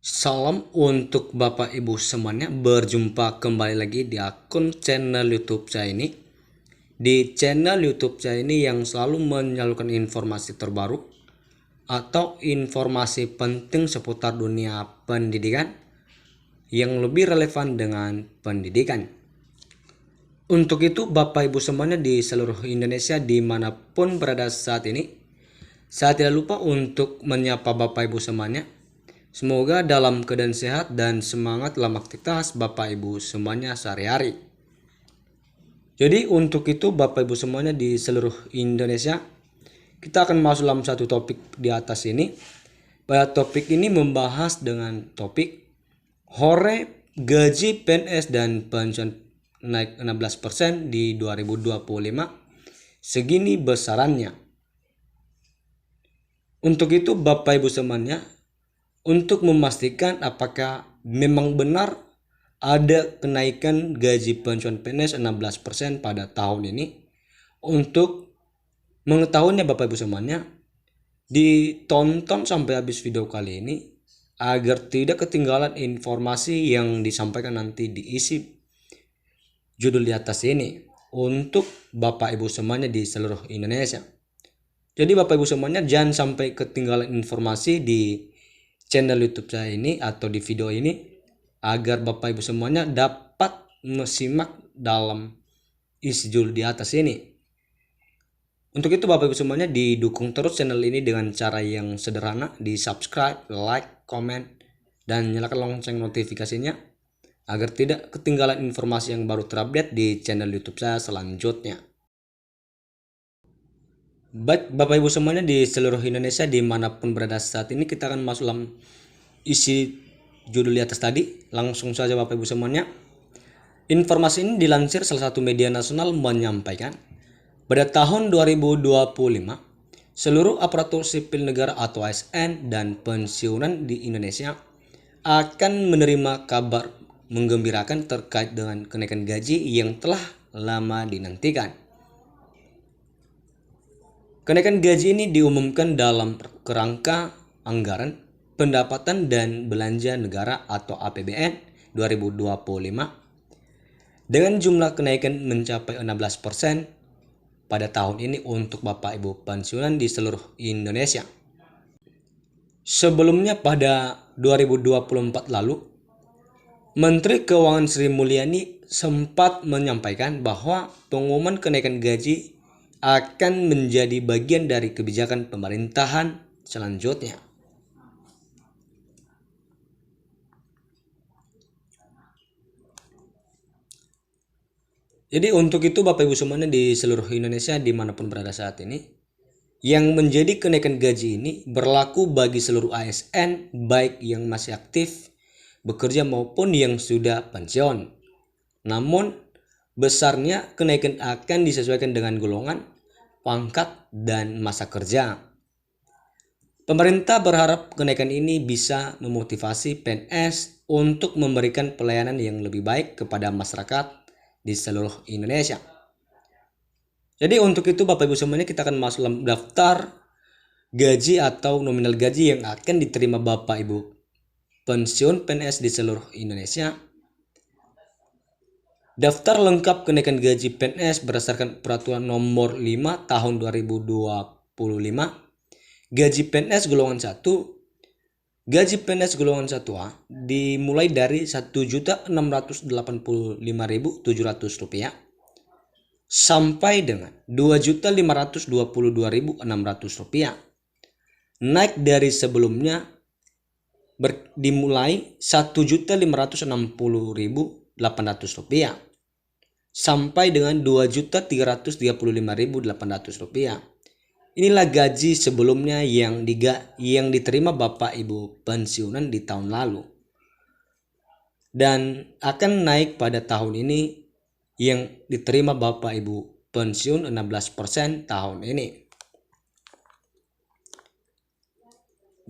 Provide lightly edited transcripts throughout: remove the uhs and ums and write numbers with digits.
Salam untuk Bapak Ibu semuanya, berjumpa kembali lagi di akun channel YouTube saya ini. Di channel YouTube saya ini yang selalu menyalurkan informasi terbaru atau informasi penting seputar dunia pendidikan yang lebih relevan dengan pendidikan. Untuk itu Bapak Ibu semuanya di seluruh Indonesia dimanapun berada saat ini, saya tidak lupa untuk menyapa Bapak Ibu semuanya. Semoga dalam keadaan sehat dan semangat dalam aktivitas Bapak Ibu semuanya sehari-hari. Jadi untuk itu Bapak Ibu semuanya di seluruh Indonesia, kita akan masuk dalam satu topik di atas ini. Pada topik ini membahas dengan topik hore gaji PNS dan pensiun naik 16% di 2025, segini besarannya. Untuk itu Bapak Ibu semuanya, untuk memastikan apakah memang benar ada kenaikan gaji pensiun PNS 16% pada tahun ini. Untuk mengetahuinya Bapak Ibu semuanya, ditonton sampai habis video kali ini agar tidak ketinggalan informasi yang disampaikan nanti diisi judul di atas ini untuk Bapak Ibu semuanya di seluruh Indonesia. Jadi Bapak Ibu semuanya jangan sampai ketinggalan informasi di channel YouTube saya ini atau di video ini agar Bapak Ibu semuanya dapat menyimak dalam isi judul di atas ini. Untuk itu Bapak Ibu semuanya didukung terus channel ini dengan cara yang sederhana, di subscribe, like, komen, dan nyalakan lonceng notifikasinya agar tidak ketinggalan informasi yang baru terupdate di channel YouTube saya selanjutnya. Baik Bapak Ibu semuanya di seluruh Indonesia dimanapun berada saat ini, kita akan masuk dalam isi judul di atas tadi. Langsung saja Bapak Ibu semuanya. Informasi ini dilansir salah satu media nasional menyampaikan pada tahun 2025 seluruh aparatur sipil negara atau ASN dan pensiunan di Indonesia akan menerima kabar menggembirakan terkait dengan kenaikan gaji yang telah lama dinantikan. Kenaikan gaji ini diumumkan dalam kerangka anggaran pendapatan dan belanja negara atau APBN 2025 dengan jumlah kenaikan mencapai 16% pada tahun ini untuk Bapak Ibu pensiunan di seluruh Indonesia. Sebelumnya pada 2024 lalu, Menteri Keuangan Sri Mulyani sempat menyampaikan bahwa pengumuman kenaikan gaji akan menjadi bagian dari kebijakan pemerintahan selanjutnya. Jadi untuk itu Bapak Ibu semuanya di seluruh Indonesia dimanapun berada saat ini, yang menjadi kenaikan gaji ini berlaku bagi seluruh ASN baik yang masih aktif bekerja maupun yang sudah pensiun. Namun besarnya kenaikan akan disesuaikan dengan golongan, pangkat, dan masa kerja. Pemerintah berharap kenaikan ini bisa memotivasi PNS untuk memberikan pelayanan yang lebih baik kepada masyarakat di seluruh Indonesia. Jadi untuk itu Bapak Ibu semuanya, kita akan masuk dalam daftar gaji atau nominal gaji yang akan diterima Bapak Ibu pensiun PNS di seluruh Indonesia. Daftar lengkap kenaikan gaji PNS berdasarkan Peraturan Nomor 5 Tahun 2025. Gaji PNS golongan 1. Gaji PNS golongan 1A dimulai dari Rp1.685.700 sampai dengan Rp2.522.600. Naik dari sebelumnya dimulai Rp1.560.800 sampai dengan Rp2.335.800. Inilah gaji sebelumnya yang diterima Bapak Ibu pensiunan di tahun lalu, dan akan naik pada tahun ini yang diterima Bapak Ibu pensiun 16% tahun ini.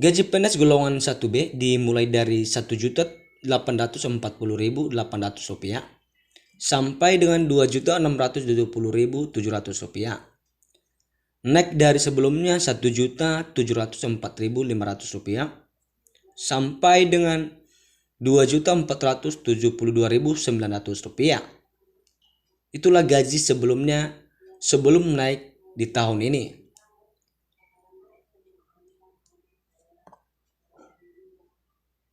Gaji PNS golongan 1B dimulai dari Rp1.840.800 sampai dengan Rp2.670.700. Naik dari sebelumnya Rp1.704.500 sampai dengan Rp2.472.900. Itulah gaji sebelumnya sebelum naik di tahun ini.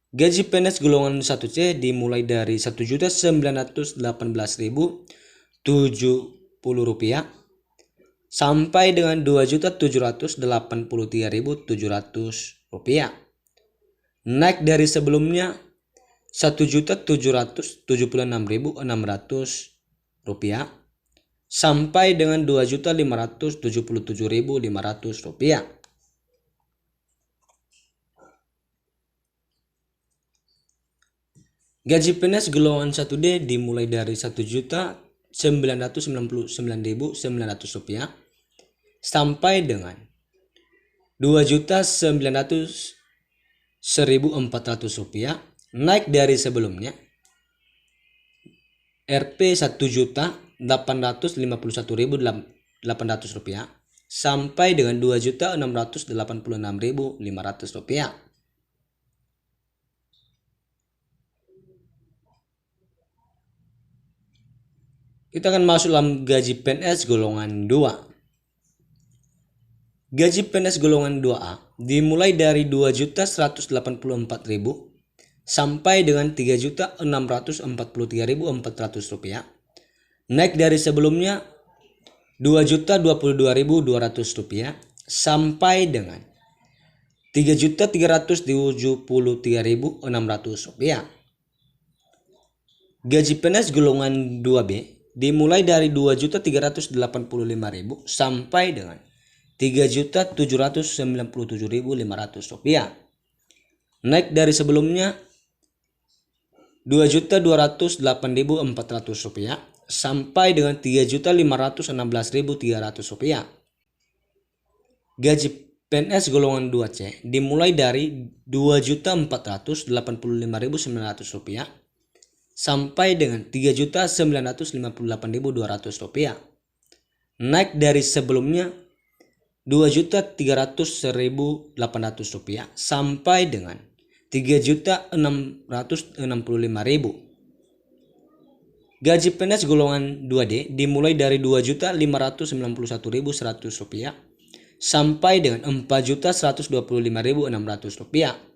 Gaji PNS golongan 1C dimulai dari Rp1.918.070 sampai dengan Rp2.783.700. Naik dari sebelumnya Rp1.776.600 sampai dengan Rp2.577.500. Gaji PNS golongan 1D dimulai dari Rp1.999.900 sampai dengan Rp2.901.400. Naik dari sebelumnya Rp 1.851.800 sampai dengan Rp2.686.500. Kita akan masuk dalam gaji PNS golongan 2. Gaji PNS golongan 2A dimulai dari Rp2.184.000 sampai dengan Rp3.643.400. Naik dari sebelumnya Rp2.022.200 sampai dengan Rp3.373.600. Gaji PNS golongan 2B dimulai dari Rp2.385.000 sampai dengan Rp3.797.500. Naik dari sebelumnya Rp2.208.400 sampai dengan Rp3.516.300. Gaji PNS golongan 2C dimulai dari Rp2.485.900 sampai dengan Rp3.958.200. Naik dari sebelumnya Rp2.300.800 sampai dengan Rp3.665.000. Gaji PNS golongan 2D dimulai dari Rp2.591.100 sampai dengan Rp4.125.600.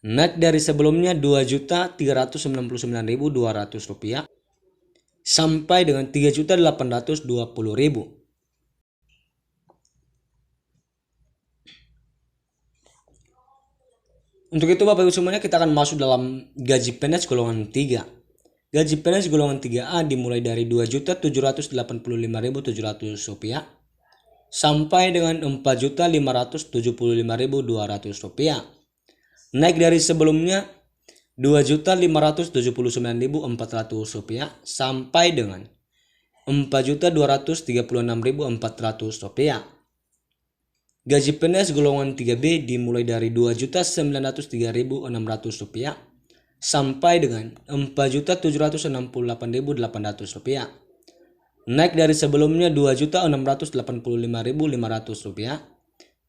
Naik dari sebelumnya Rp2.399.200 sampai dengan Rp3.820.000. Untuk itu Bapak Ibu semuanya, kita akan masuk dalam gaji PNS golongan 3. Gaji PNS golongan 3A dimulai dari Rp2.785.700 sampai dengan Rp4.575.200. Naik dari sebelumnya Rp2.579.400 sampai dengan Rp4.236.400. Gaji PNS golongan 3B dimulai dari Rp2.903.600 sampai dengan Rp4.768.800. Naik dari sebelumnya Rp2.685.500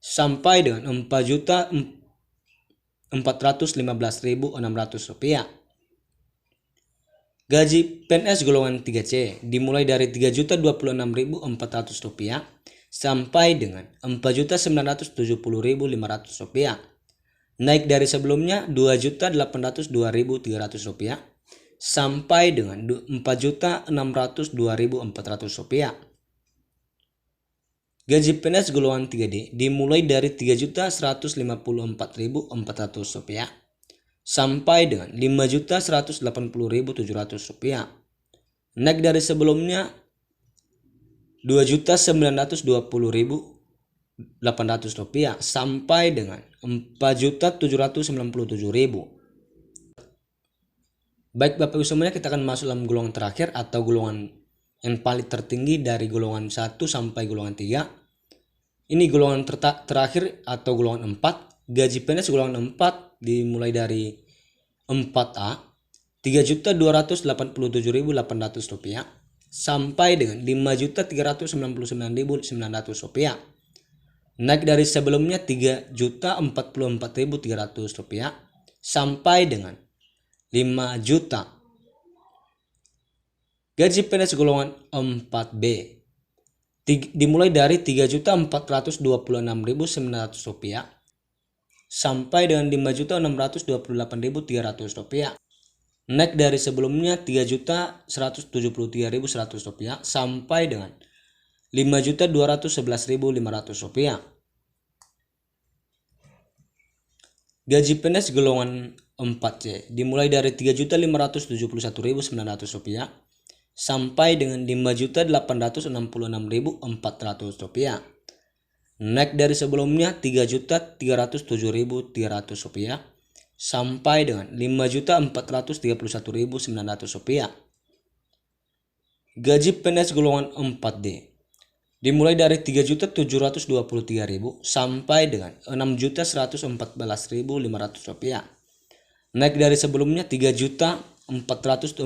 sampai dengan Rp4.415.600. Gaji PNS golongan 3C dimulai dari Rp3.026.400 sampai dengan Rp4.970.500. Naik dari sebelumnya Rp2.802.300 sampai dengan Rp4.602.400. Gaji PNS golongan 3D dimulai dari Rp3.154.400 sampai dengan Rp5.180.700. Naik dari sebelumnya Rp2.920.800 sampai dengan Rp4.797.000. Baik Bapak Ibu semuanya, kita akan masuk dalam golongan terakhir atau golongan yang paling tertinggi dari golongan 1 sampai golongan 3. Ini golongan terakhir atau golongan 4. Gaji PNS golongan 4 dimulai dari 4A Rp3.287.800 sampai dengan Rp5.399.900. naik dari sebelumnya Rp3.044.300 sampai dengan 5 juta. Gaji PNS golongan 4B dimulai dari Rp3.426.900 sampai dengan Rp5.628.300. Naik dari sebelumnya Rp3.173.100 sampai dengan Rp5.211.500. Gaji PNS golongan 4C dimulai dari Rp3.571.900 sampai dengan Rp5.866.400. Naik dari sebelumnya Rp3.307.300 sampai dengan Rp5.431.900. Gaji PNS golongan 4D dimulai dari Rp3.723.000 sampai dengan Rp6.114.500. Naik dari sebelumnya Rp3.447.200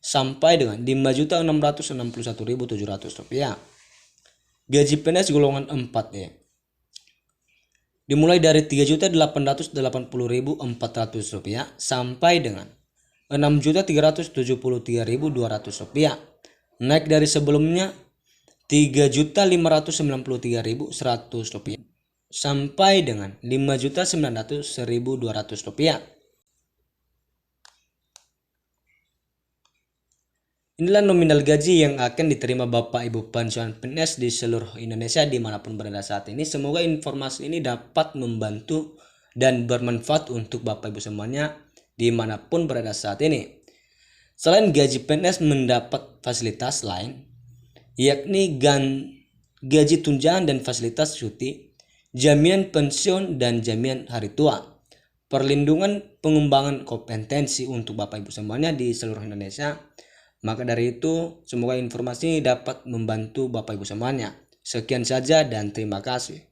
sampai dengan Rp5.661.700. Gaji PNS golongan 4E dimulai dari Rp3.880.400 sampai dengan Rp6.373.200. Naik dari sebelumnya Rp3.593.100 sampai dengan Rp5.900.200. Inilah nominal gaji yang akan diterima Bapak Ibu pensiunan PNS di seluruh Indonesia dimanapun berada saat ini. Semoga informasi ini dapat membantu dan bermanfaat untuk Bapak Ibu semuanya dimanapun berada saat ini. Selain gaji PNS mendapat fasilitas lain, yakni gaji tunjangan dan fasilitas cuti, jaminan pensiun dan jaminan hari tua, perlindungan pengembangan kompetensi untuk Bapak Ibu semuanya di seluruh Indonesia. Maka dari itu, semoga informasi dapat membantu Bapak Ibu semuanya. Sekian saja dan terima kasih.